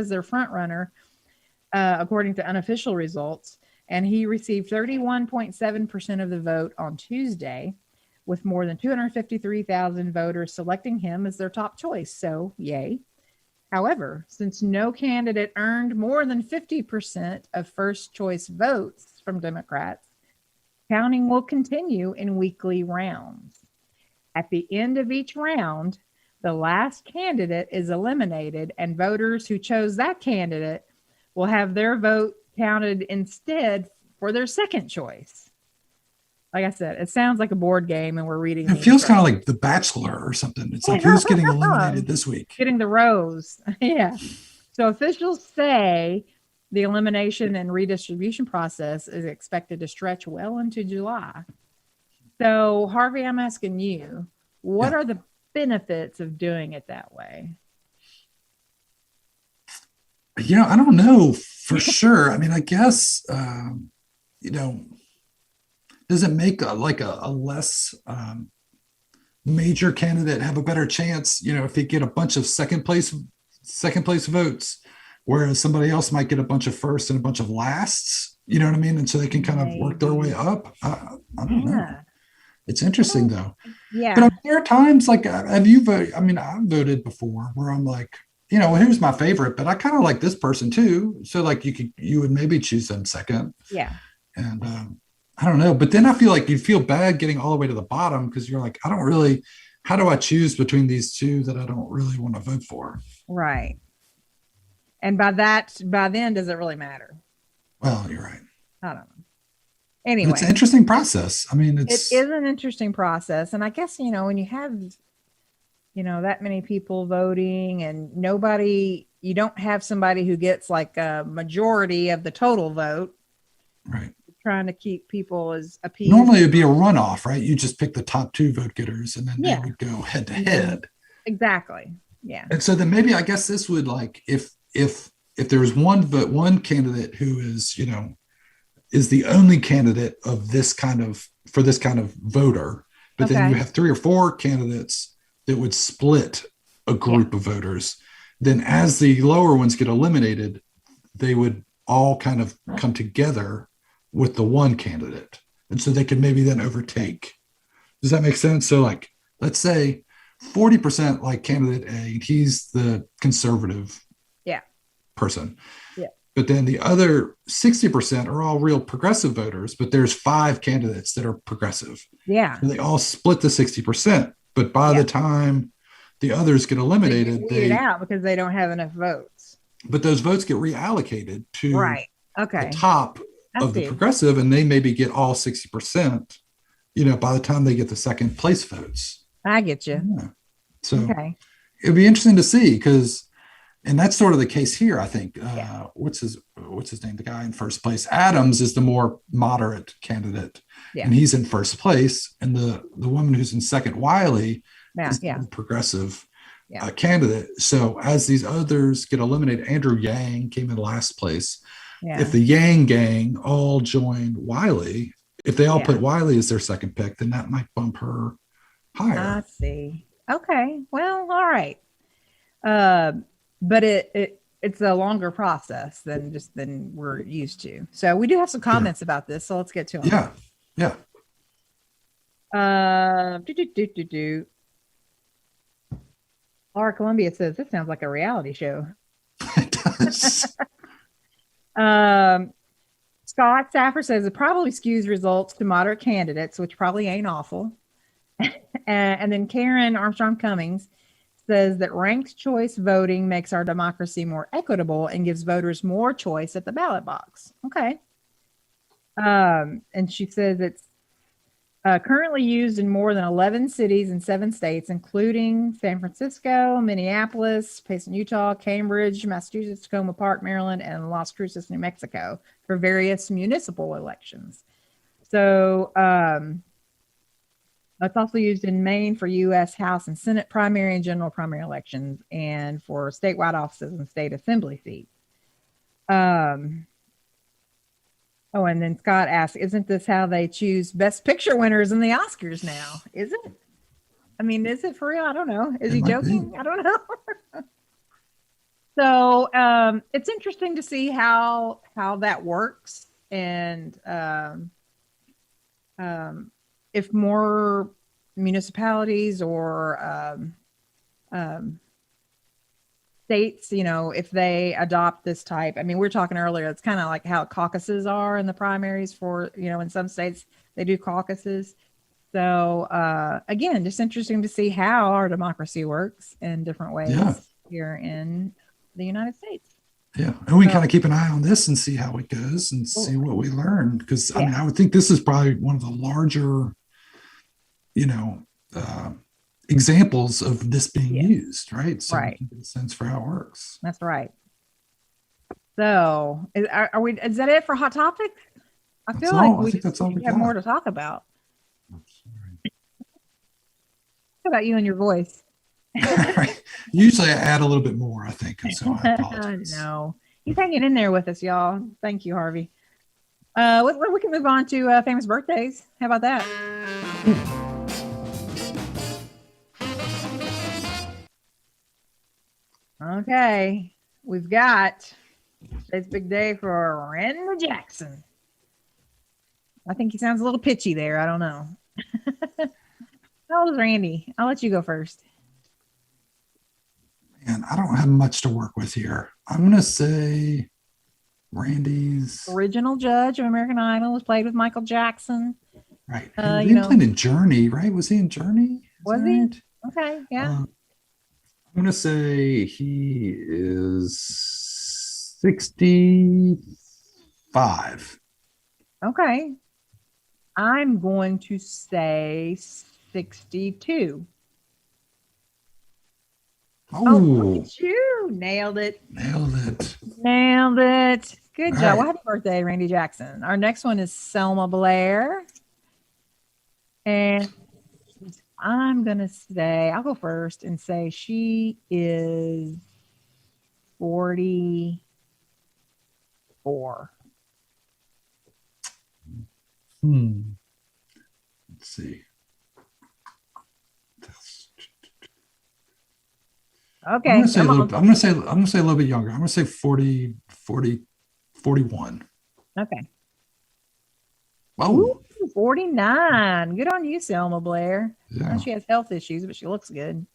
their front runner, according to unofficial results, and he received 31.7% of the vote on Tuesday, with more than 253,000 voters selecting him as their top choice. So, yay. However, since no candidate earned more than 50% of first choice votes from Democrats, counting will continue in weekly rounds. At the end of each round, the last candidate is eliminated, and voters who chose that candidate will have their vote counted instead for their second choice. Like I said, it sounds like a board game, and we're reading. It feels kind of like The Bachelor or something. It's like, who's getting eliminated this week? Getting the rose. Yeah. So officials say the elimination and redistribution process is expected to stretch well into July. So, Harvey, I'm asking you, what are the benefits of doing it that way? I don't know for sure. I mean, I guess, does it make a less major candidate have a better chance, if they get a bunch of second place votes, whereas somebody else might get a bunch of first and a bunch of lasts, you know what I mean? And so they can kind of work their way up. I don't know. It's interesting though. Yeah. But there are times like, have you voted? I mean, I've voted before where I'm like, here's my favorite, but I kind of like this person too. So like you would maybe choose them second. Yeah. And I don't know, but then I feel like you'd feel bad getting all the way to the bottom, because you're like, how do I choose between these two that I don't really want to vote for? Right. And by then, does it really matter? Well, you're right. I don't know. Anyway, it's an interesting process. I mean, it is an interesting process. And I guess, when you have, that many people voting and you don't have somebody who gets like a majority of the total vote. Right. Trying to keep people as appeased. Normally it'd be a runoff, right? You just pick the top 2 vote getters and then they would go head to head. Exactly. Yeah. And so then maybe I guess this would, like, if if there's one candidate who is, is the only candidate of this kind of for this kind of voter, but then you Okay. have 3 or 4 candidates that would split a group of voters, then as the lower ones get eliminated, they would all kind of come together with the one candidate. And so they could maybe then overtake. Does that make sense? So like, let's say 40% like candidate A, he's the conservative Yeah. person. Yeah. But then the other 60% are all real progressive voters, but there's 5 candidates that are progressive. Yeah. And they all split the 60%. But by the time the others get They eliminated, get weeded out because they don't have enough votes. but those votes get reallocated to Right. Okay. the top I of the see. progressive, and they maybe get all 60%, by the time they get the second place votes. I get you. Yeah. So Okay. it'd be interesting to see because, and that's sort of the case here. I think. What's his name? The guy in first place, Adams, is the more moderate candidate, and he's in first place. And the woman who's in second, Wiley, is the progressive candidate. So as these others get eliminated, Andrew Yang came in last place. Yeah. If the Yang gang all join Wiley, if they all put Wiley as their second pick, then that might bump her higher. I see. Okay. Well, all right. But it's a longer process than we're used to. So we do have some comments about this. So let's get to them. Yeah. Laura Columbia says this sounds like a reality show. It does. Scott Stafford says it probably skews results to moderate candidates, which probably ain't awful. And then Karen Armstrong Cummings says that ranked choice voting makes our democracy more equitable and gives voters more choice at the ballot box. Okay. And she says it's currently used in more than 11 cities in 7 states, including San Francisco, Minneapolis, Payson, Utah, Cambridge, Massachusetts, Tacoma Park, Maryland, and Las Cruces, New Mexico for various municipal elections. So it's also used in Maine for U.S. House and Senate primary and general primary elections and for statewide offices and state assembly seats. Oh, and then Scott asks, isn't this how they choose best picture winners in the Oscars now? Is it? I mean, is it for real? I don't know. Is he joking? I don't know. So it's interesting to see how that works. And if more municipalities or states, if they adopt this type, I mean, we were talking earlier, it's kind of like how caucuses are in the primaries for, in some states they do caucuses. So again, just interesting to see how our democracy works in different ways here in the United States. Yeah. And we kind of keep an eye on this and see how it goes and see what we learn. Because I mean, I would think this is probably one of the larger, examples of this being used, right? So we can get a sense for how it works. That's right. So is that it for Hot Topic? I feel like we have more to talk about. How about you and your voice? Right. Usually I add a little bit more, I think. So I apologize. No, he's hanging in there with us, y'all. Thank you, Harvey. We can move on to famous birthdays. How about that? Okay, we've got today's big day for Randy Jackson. I think he sounds a little pitchy there. I don't know. How old is Randy? I'll let you go first. And I don't have much to work with here. I'm going to say Randy's original judge of American Idol, was played with Michael Jackson. Right. He played in Journey, right? Was he in Journey? Was he? Right? Okay. Yeah. I'm going to say he is 65. Okay. I'm going to say 62. Oh, look at you. Nailed it. Good job. Right. Well, happy birthday, Randy Jackson. Our next one is Selma Blair. And I'm going to say, I'll go first and say she is 46. for? Let's see. Okay. I'm gonna say a little bit younger. I'm gonna say 40, 41. Okay. Oh, Ooh, 49. Good on you, Selma Blair. yeah. Well, she has health issues, but she looks good.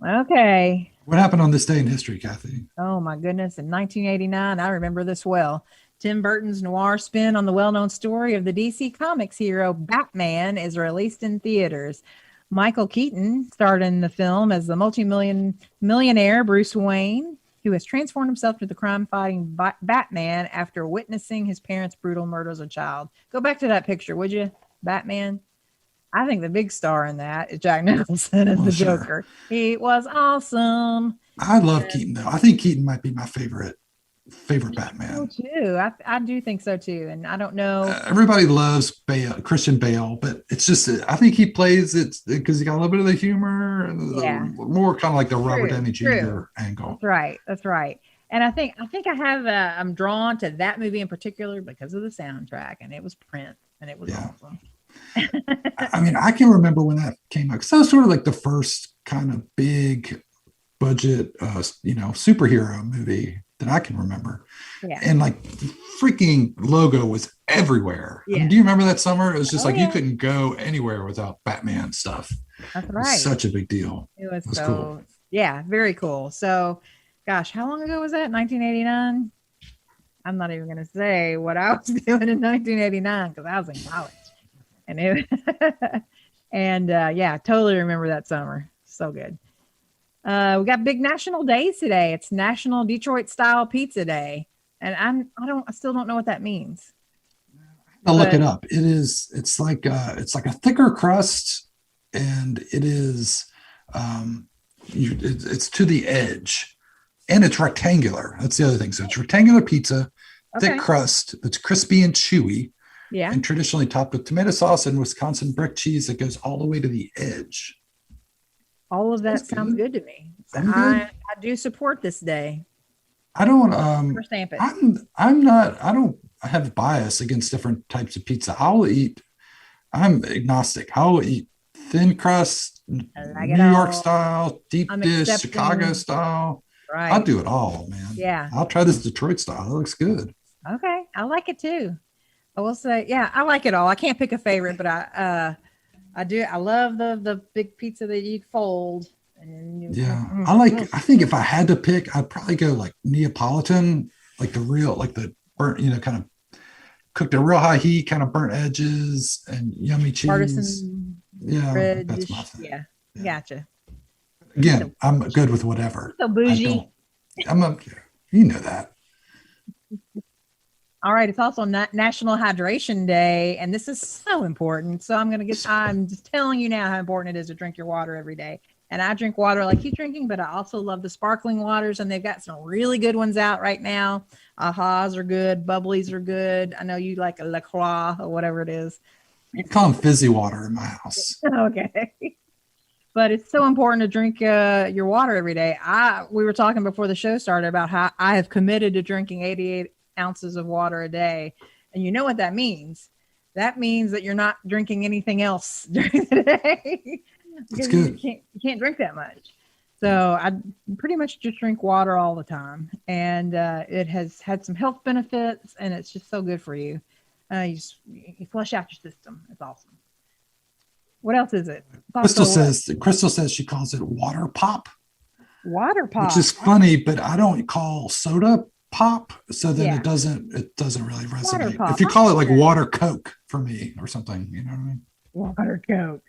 Okay. What happened on this day in history, Kathy? Oh my goodness. In 1989, I remember this well. Tim Burton's noir spin on the well-known story of the DC Comics hero Batman is released in theaters. Michael Keaton starred in the film as the millionaire Bruce Wayne, who has transformed himself into the crime-fighting Batman after witnessing his parents' brutal murder as a child. Go back to that picture, would you? Batman. I think the big star in that is Jack Nicholson as the Joker. He was awesome. I love Keaton though. I think Keaton might be my favorite Batman. Too. I do think so too. And I don't know. Everybody loves Christian Bale, but it's just I think he plays it because he got a little bit of the humor, more kind of like the Robert Downey Jr. angle. That's right. And I think I have I'm drawn to that movie in particular because of the soundtrack, and it was Prince, and it was awesome. I mean, I can remember when that came out. So it was sort of like the first kind of big budget, superhero movie that I can remember. Yeah. And like the freaking logo was everywhere. Yeah. I mean, do you remember that summer? It was just you couldn't go anywhere without Batman stuff. That's right. It was such a big deal. It was cool. Yeah, very cool. So, gosh, how long ago was that? 1989? I'm not even going to say what I was doing in 1989 because I was in college. And totally remember that summer. So good. We got big national days today. It's National Detroit Style Pizza Day, and I still don't know what that means. I'll look it up. It's like a thicker crust, and it is it's to the edge, and it's rectangular. That's the other thing. So it's rectangular pizza, thick crust that's crispy and chewy. Yeah. And traditionally topped with tomato sauce and Wisconsin brick cheese that goes all the way to the edge. All of that sounds good to me. So I do support this day. I don't stamp it. I don't have bias against different types of pizza. I'm agnostic. I'll eat thin crust, New York style, deep dish, Chicago style. Right. I'll do it all, man. Yeah. I'll try this Detroit style. It looks good. Okay. I like it too. I will say, I like it all. I can't pick a favorite, but I do. I love the big pizza that you fold. And I think if I had to pick, I'd probably go like Neapolitan, like the burnt, kind of cooked at real high heat, kind of burnt edges and yummy cheese. Partisan that's my thing. Yeah, gotcha. Again, I'm good with whatever. So bougie. You know that. All right. It's also National Hydration Day, and this is so important. So I'm just telling you now how important it is to drink your water every day. And I drink water like you're drinking, but I also love the sparkling waters, and they've got some really good ones out right now. Ahas are good. Bubblies are good. I know you like a La Croix or whatever it is. I call them fizzy water in my house. Okay. But it's so important to drink your water every day. We were talking before the show started about how I have committed to drinking 88 ounces of water a day. And you know what that means? That means that you're not drinking anything else during the day. That's good. You can't drink that much. So I pretty much just drink water all the time. And it has had some health benefits, and it's just so good for you. You flush out your system. It's awesome. What else is it? Crystal says she calls it water pop. Water pop. Which is funny, but I don't call soda pop, so then it doesn't really resonate. If you call it like water Coke for me or something, you know what I mean? Water Coke.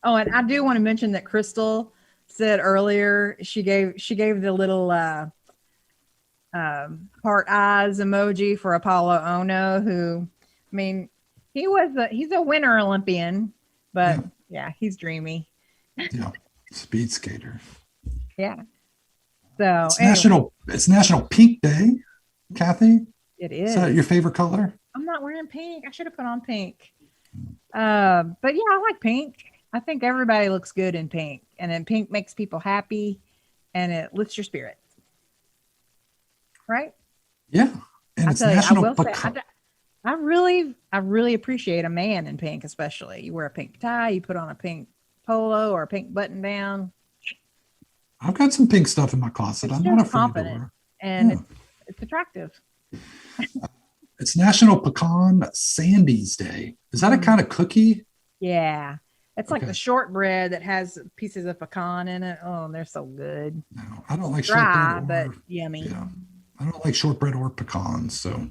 Oh, and I do want to mention that Crystal said earlier she gave the little heart eyes emoji for Apollo Ono, who, I mean, he's a winter Olympian, but he's dreamy. Yeah, speed skater. Yeah. So it's National Pink Day, Kathy. It is. Is that your favorite color? I'm not wearing pink. I should have put on pink. But yeah, I like pink. I think everybody looks good in pink, and then pink makes people happy, and it lifts your spirits. right? Yeah. And I it's tell you, I National will say, Pecan. I really appreciate a man in pink, especially. You wear a pink tie, you put on a pink polo or a pink button down. I've got some pink stuff in my closet. It I'm not shows afraid to confidence, wear. and Yeah. it's attractive. It's National Pecan Sandies Day. Is that a Mm, kind of cookie? yeah, it's like the Okay. shortbread that has pieces of pecan in it. Oh, they're so good. No, I don't like shortbread Dry, but or, yummy. yeah, I don't like shortbread or pecans. So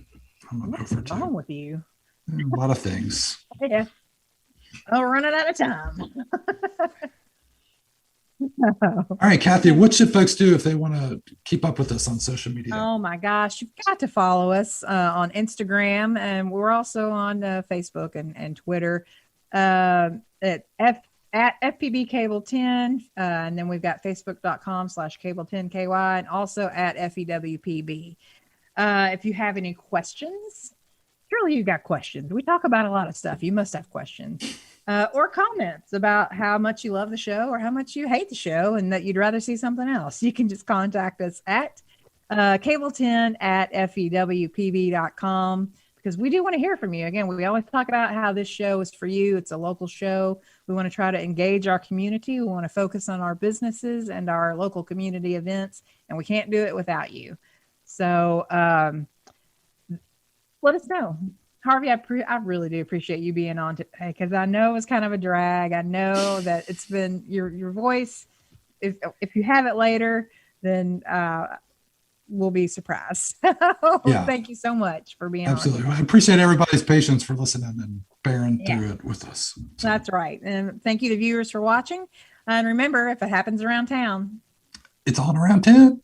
I'm a What no is for two. wrong with you? A lot of things. Yeah. Oh, we're running out of time. All right, Kathy, what should folks do if they want to keep up with us on social media? Oh my gosh, you've got to follow us on Instagram, and we're also on Facebook and Twitter at FPB Cable 10, and then we've got Facebook.com/Cable10KY, and also at FEWPB. If you have any questions, surely you've got questions. We talk about a lot of stuff. You must have questions. Or comments about how much you love the show or how much you hate the show and that you'd rather see something else. You can just contact us at cable10 at fewpb.com, because we do want to hear from you. Again, we always talk about how this show is for you. It's a local show. We want to try to engage our community. We want to focus on our businesses and our local community events, and we can't do it without you. So let us know. Harvey, I really do appreciate you being on today, because I know it's kind of a drag. I know that it's been your voice. If you have it later, then we'll be surprised. Yeah, Thank you so much for being on absolutely. today. I appreciate everybody's patience for listening and bearing Yeah, through it with us. So that's right. And thank you to viewers for watching. And remember, if it happens around town, it's on around 10.